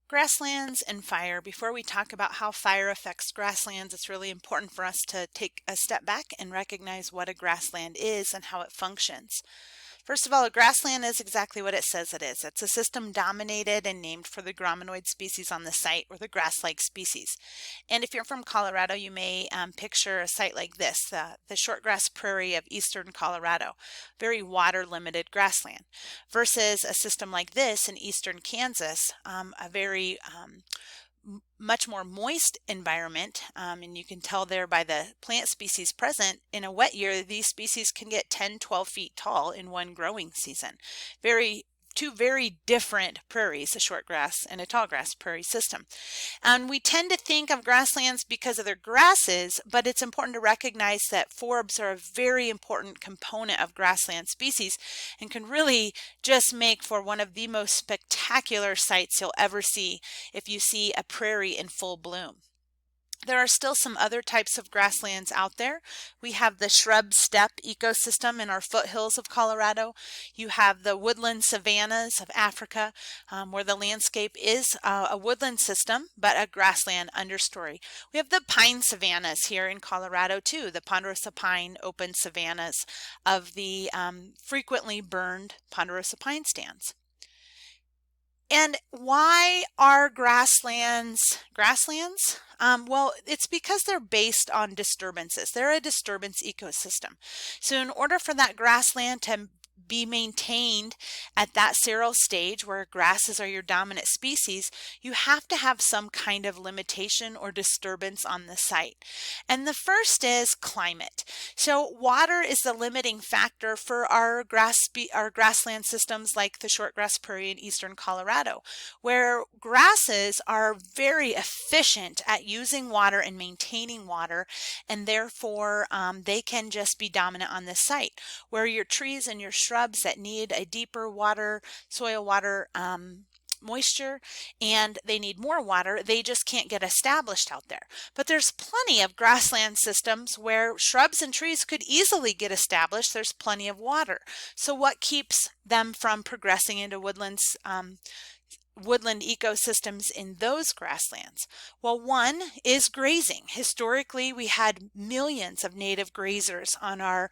Grasslands and fire. Before we talk about how fire affects grasslands, it's really important for us to take a step back and recognize what a grassland is and how it functions. First of all, a grassland is exactly what it says it is. It's a system dominated and named for the grominoid species on the site, or the grass-like species. And if you're from Colorado, you may picture a site like this, the shortgrass prairie of eastern Colorado, very water-limited grassland, versus a system like this in eastern Kansas, a very much more moist environment, and you can tell there by the plant species present. In a wet year, these species can get 10, 12 feet tall in one growing season. Two very different prairies, a short grass and a tall grass prairie system. And we tend to think of grasslands because of their grasses, but it's important to recognize that forbs are a very important component of grassland species and can really just make for one of the most spectacular sights you'll ever see if you see a prairie in full bloom. There are still some other types of grasslands out there. We have the shrub steppe ecosystem in our foothills of Colorado. You have the woodland savannas of Africa, where the landscape is a woodland system, but a grassland understory. We have the pine savannas here in Colorado too, the ponderosa pine open savannas of the frequently burned ponderosa pine stands. And why are grasslands grasslands? Well, it's because they're based on disturbances. They're a disturbance ecosystem. So in order for that grassland to be maintained at that seral stage where grasses are your dominant species, you have to have some kind of limitation or disturbance on the site. And the first is climate. So water is the limiting factor for our grassland systems like the shortgrass prairie in eastern Colorado, where grasses are very efficient at using water and maintaining water, and therefore they can just be dominant on this site, where your trees and your shrubs that need a deeper soil water moisture, and they need more water, they just can't get established out there. But there's plenty of grassland systems where shrubs and trees could easily get established. There's plenty of water. So what keeps them from progressing into woodland ecosystems in those grasslands? Well, one is grazing. Historically, we had millions of native grazers on our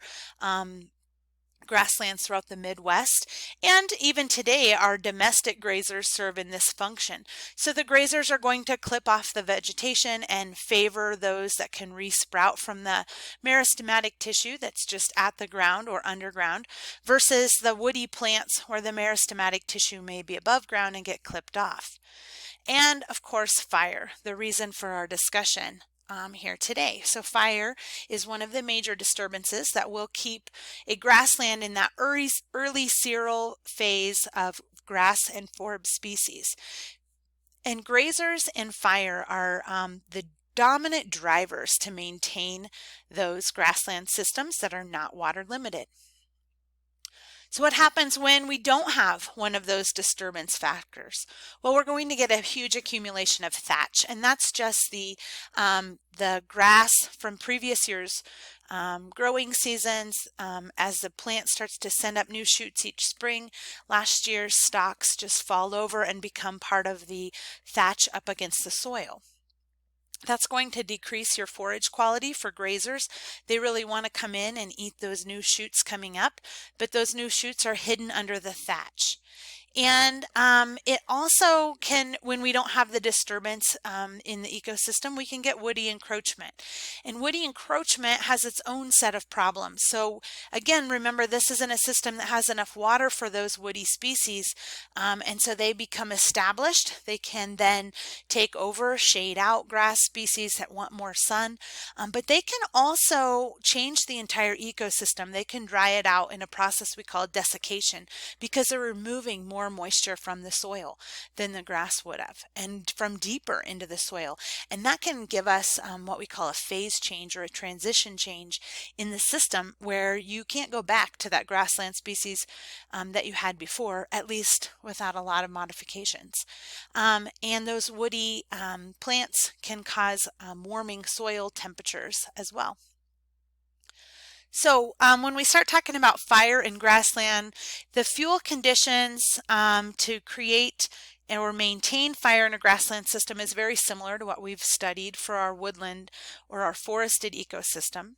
grasslands throughout the Midwest, and even today our domestic grazers serve in this function. So the grazers are going to clip off the vegetation and favor those that can resprout from the meristematic tissue that's just at the ground or underground, versus the woody plants where the meristematic tissue may be above ground and get clipped off. And of course, fire, the reason for our discussion here today. So fire is one of the major disturbances that will keep a grassland in that early seral phase of grass and forb species. And grazers and fire are the dominant drivers to maintain those grassland systems that are not water limited. So what happens when we don't have one of those disturbance factors? Well, we're going to get a huge accumulation of thatch, and that's just the grass from previous years' growing seasons. As the plant starts to send up new shoots each spring, last year's stalks just fall over and become part of the thatch up against the soil. That's going to decrease your forage quality for grazers. They really want to come in and eat those new shoots coming up, but those new shoots are hidden under the thatch. And it also can, when we don't have the disturbance in the ecosystem, we can get woody encroachment. And woody encroachment has its own set of problems. So again, remember, this isn't a system that has enough water for those woody species. And so they become established. They can then take over, shade out grass species that want more sun. But they can also change the entire ecosystem. They can dry it out in a process we call desiccation, because they're removing more moisture from the soil than the grass would have, and from deeper into the soil. And that can give us what we call a phase change or a transition change in the system, where you can't go back to that grassland species that you had before, at least without a lot of modifications. And those woody plants can cause warming soil temperatures as well. So when we start talking about fire in grassland, the fuel conditions to create or maintain fire in a grassland system is very similar to what we've studied for our woodland or our forested ecosystem.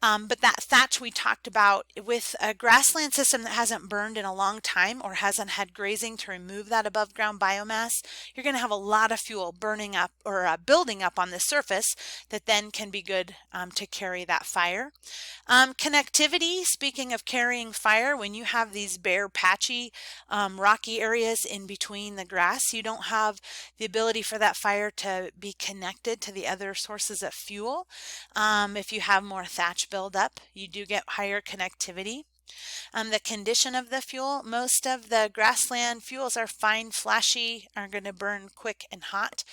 But that thatch we talked about, with a grassland system that hasn't burned in a long time or hasn't had grazing to remove that above ground biomass, you're going to have a lot of fuel burning up or building up on the surface that then can be good to carry that fire. Connectivity, speaking of carrying fire, when you have these bare, patchy, rocky areas in between the grass, you don't have the ability for that fire to be connected to the other sources of fuel. If you have more thatch buildup, you do get higher connectivity. The condition of the fuel, most of the grassland fuels are fine, flashy, are going to burn quick and hot.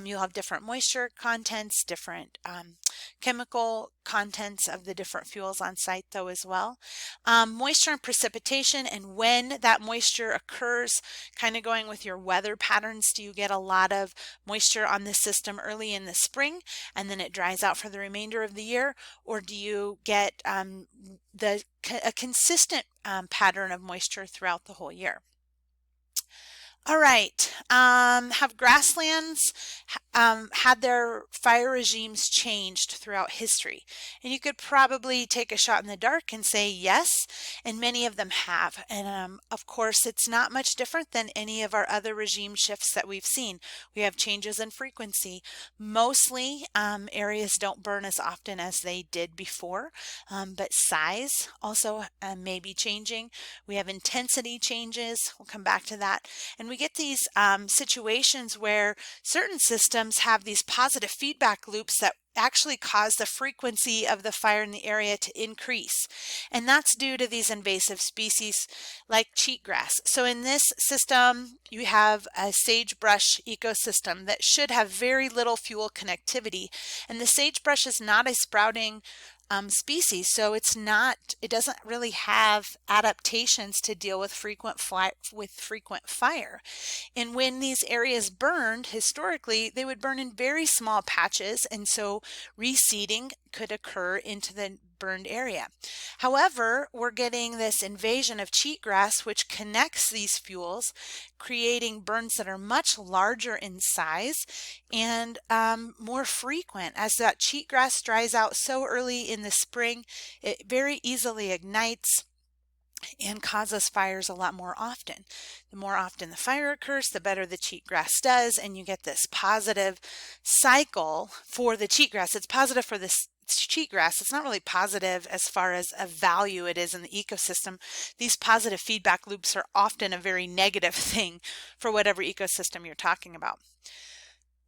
You'll have different moisture contents, different chemical contents of the different fuels on site though as well. Moisture and precipitation, and when that moisture occurs, kind of going with your weather patterns, do you get a lot of moisture on the system early in the spring and then it dries out for the remainder of the year, or do you get a consistent pattern of moisture throughout the whole year? All right, have grasslands had their fire regimes changed throughout history? And you could probably take a shot in the dark and say yes, and many of them have. And of course, it's not much different than any of our other regime shifts that we've seen. We have changes in frequency. Mostly, areas don't burn as often as they did before, but size also may be changing. We have intensity changes. We'll come back to that. And we get these situations where certain systems have these positive feedback loops that actually cause the frequency of the fire in the area to increase. And that's due to these invasive species like cheatgrass. So in this system, you have a sagebrush ecosystem that should have very little fuel connectivity. And the sagebrush is not a sprouting species, so it doesn't really have adaptations to deal with frequent fire. And when these areas burned, historically, they would burn in very small patches, and so reseeding could occur into the burned area. However, we're getting this invasion of cheatgrass, which connects these fuels, creating burns that are much larger in size and more frequent. As that cheatgrass dries out so early in the spring, it very easily ignites and causes fires a lot more often. The more often the fire occurs, the better the cheatgrass does, and you get this positive cycle for the cheatgrass. It's positive for this cheatgrass. It's not really positive as far as a value it is in the ecosystem. These positive feedback loops are often a very negative thing for whatever ecosystem you're talking about.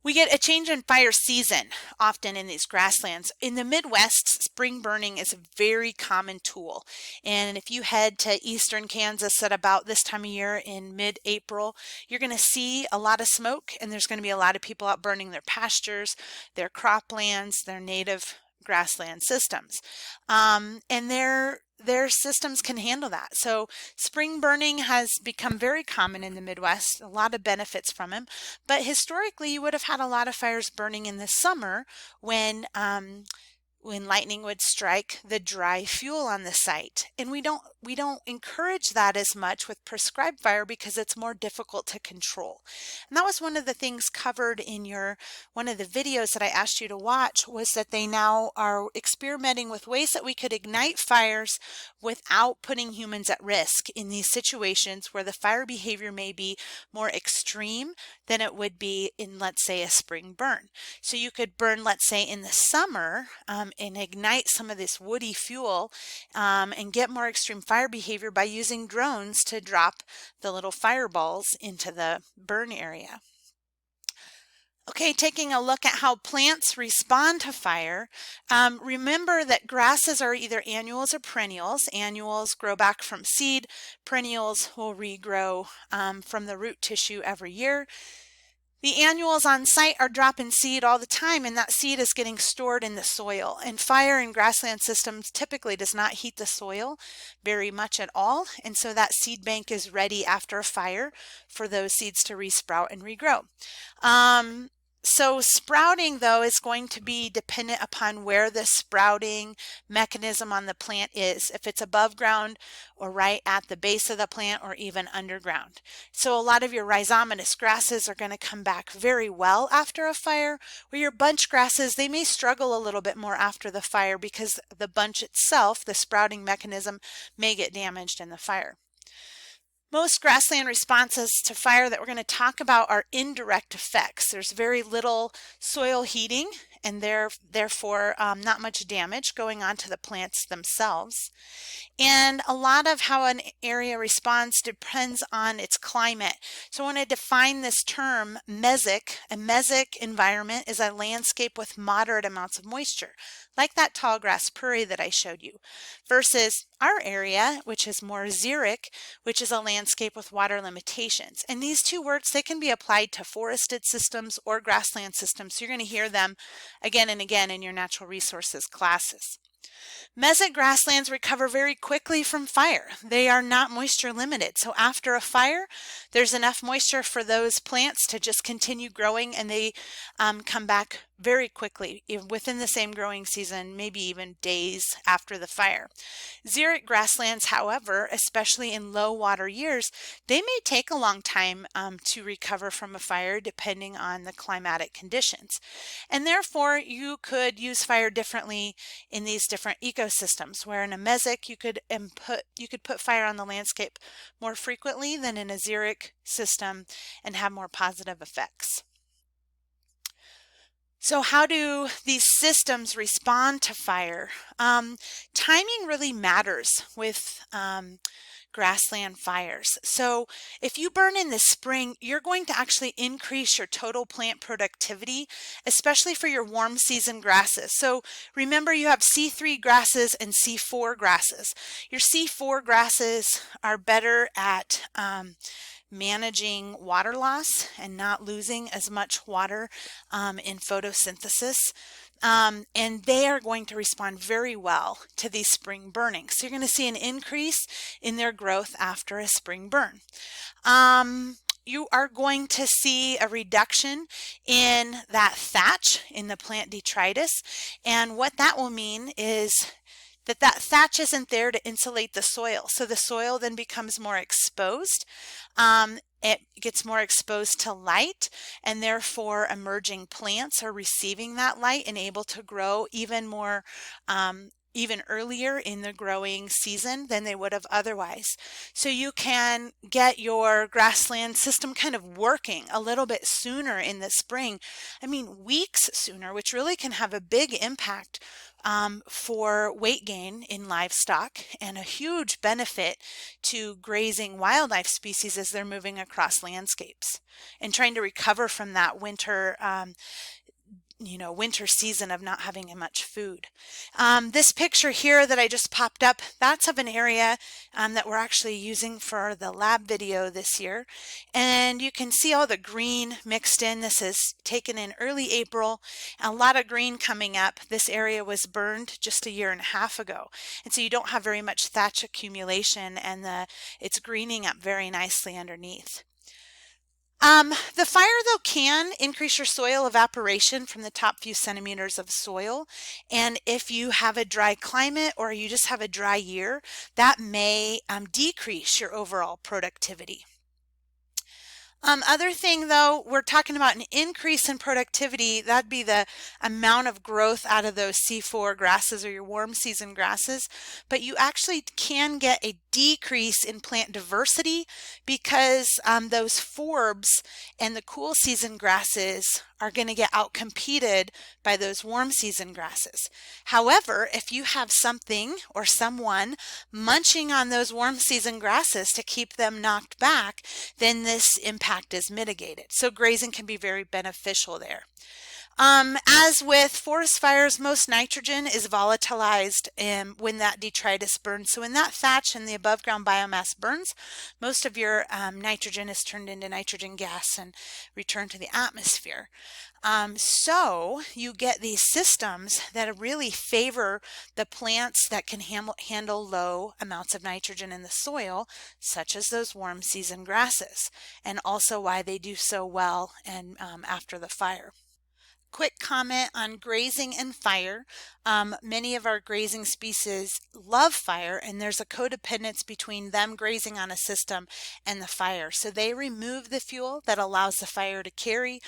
We get a change in fire season often in these grasslands. In the Midwest, spring burning is a very common tool. And if you head to eastern Kansas at about this time of year in mid-April, you're going to see a lot of smoke, and there's going to be a lot of people out burning their pastures, their croplands, their native grassland systems. And their systems can handle that. So spring burning has become very common in the Midwest, a lot of benefits from them. But historically, you would have had a lot of fires burning in the summer when lightning would strike the dry fuel on the site. And we don't encourage that as much with prescribed fire because it's more difficult to control. And that was one of the things covered in one of the videos that I asked you to watch, was that they now are experimenting with ways that we could ignite fires without putting humans at risk in these situations where the fire behavior may be more extreme than it would be in, let's say, a spring burn. So you could burn, let's say, in the summer and ignite some of this woody fuel and get more extreme fire behavior by using drones to drop the little fireballs into the burn area. Okay, taking a look at how plants respond to fire. Remember that grasses are either annuals or perennials. Annuals grow back from seed. Perennials will regrow from the root tissue every year. The annuals on site are dropping seed all the time, and that seed is getting stored in the soil. And fire in grassland systems typically does not heat the soil very much at all, and so that seed bank is ready after a fire for those seeds to resprout and regrow. So sprouting, though, is going to be dependent upon where the sprouting mechanism on the plant is, if it's above ground or right at the base of the plant or even underground. So a lot of your rhizomatous grasses are going to come back very well after a fire, where your bunch grasses, they may struggle a little bit more after the fire because the bunch itself, the sprouting mechanism, may get damaged in the fire. Most grassland responses to fire that we're going to talk about are indirect effects. There's very little soil heating and therefore not much damage going on to the plants themselves. And a lot of how an area responds depends on its climate. So I want to define this term mesic. A mesic environment is a landscape with moderate amounts of moisture, like that tall grass prairie that I showed you, versus our area, which is more xeric, which is a landscape with water limitations. And these two words, they can be applied to forested systems or grassland systems. So you're going to hear them again and again in your natural resources classes. Mesic grasslands recover very quickly from fire. They are not moisture limited. So after a fire, there's enough moisture for those plants to just continue growing, and they come back very quickly, within the same growing season, maybe even days after the fire. Xeric grasslands, however, especially in low water years, they may take a long time to recover from a fire depending on the climatic conditions. And therefore, you could use fire differently in these different ecosystems, where in a mesic you could put fire on the landscape more frequently than in a xeric system and have more positive effects. So how do these systems respond to fire? Timing really matters with grassland fires. So if you burn in the spring, you're going to actually increase your total plant productivity, especially for your warm season grasses. So remember, you have C3 grasses and C4 grasses. Your C4 grasses are better at managing water loss and not losing as much water in photosynthesis. And they are going to respond very well to these spring burnings. So you're going to see an increase in their growth after a spring burn. You are going to see a reduction in that thatch in the plant detritus. And what that will mean is that thatch isn't there to insulate the soil. So the soil then becomes more exposed. It gets more exposed to light, and therefore emerging plants are receiving that light and able to grow even more, even earlier in the growing season than they would have otherwise. So you can get your grassland system kind of working a little bit sooner in the spring. I mean, weeks sooner, which really can have a big impact for weight gain in livestock, and a huge benefit to grazing wildlife species as they're moving across landscapes and trying to recover from that winter winter season of not having much food. This picture here that I just popped up, that's of an area that we're actually using for the lab video this year. And you can see all the green mixed in. This is taken in early April. A lot of green coming up. This area was burned just a year and a half ago. And so you don't have very much thatch accumulation, and it's greening up very nicely underneath. The fire, though, can increase your soil evaporation from the top few centimeters of soil. And if you have a dry climate or you just have a dry year, that may decrease your overall productivity. Other thing, though, we're talking about an increase in productivity. That'd be the amount of growth out of those C4 grasses or your warm season grasses, but you actually can get a decrease in plant diversity because those forbs and the cool season grasses are going to get outcompeted by those warm season grasses. However, if you have something or someone munching on those warm season grasses to keep them knocked back, then this impact is mitigated. So grazing can be very beneficial there. As with forest fires, most nitrogen is volatilized when that detritus burns. So when that thatch and the above ground biomass burns, most of your nitrogen is turned into nitrogen gas and returned to the atmosphere. So you get these systems that really favor the plants that can handle low amounts of nitrogen in the soil, such as those warm season grasses, and also why they do so well and after the fire. Quick comment on grazing and fire. Many of our grazing species love fire, and there's a codependence between them grazing on a system and the fire. So they remove the fuel that allows the fire to carry,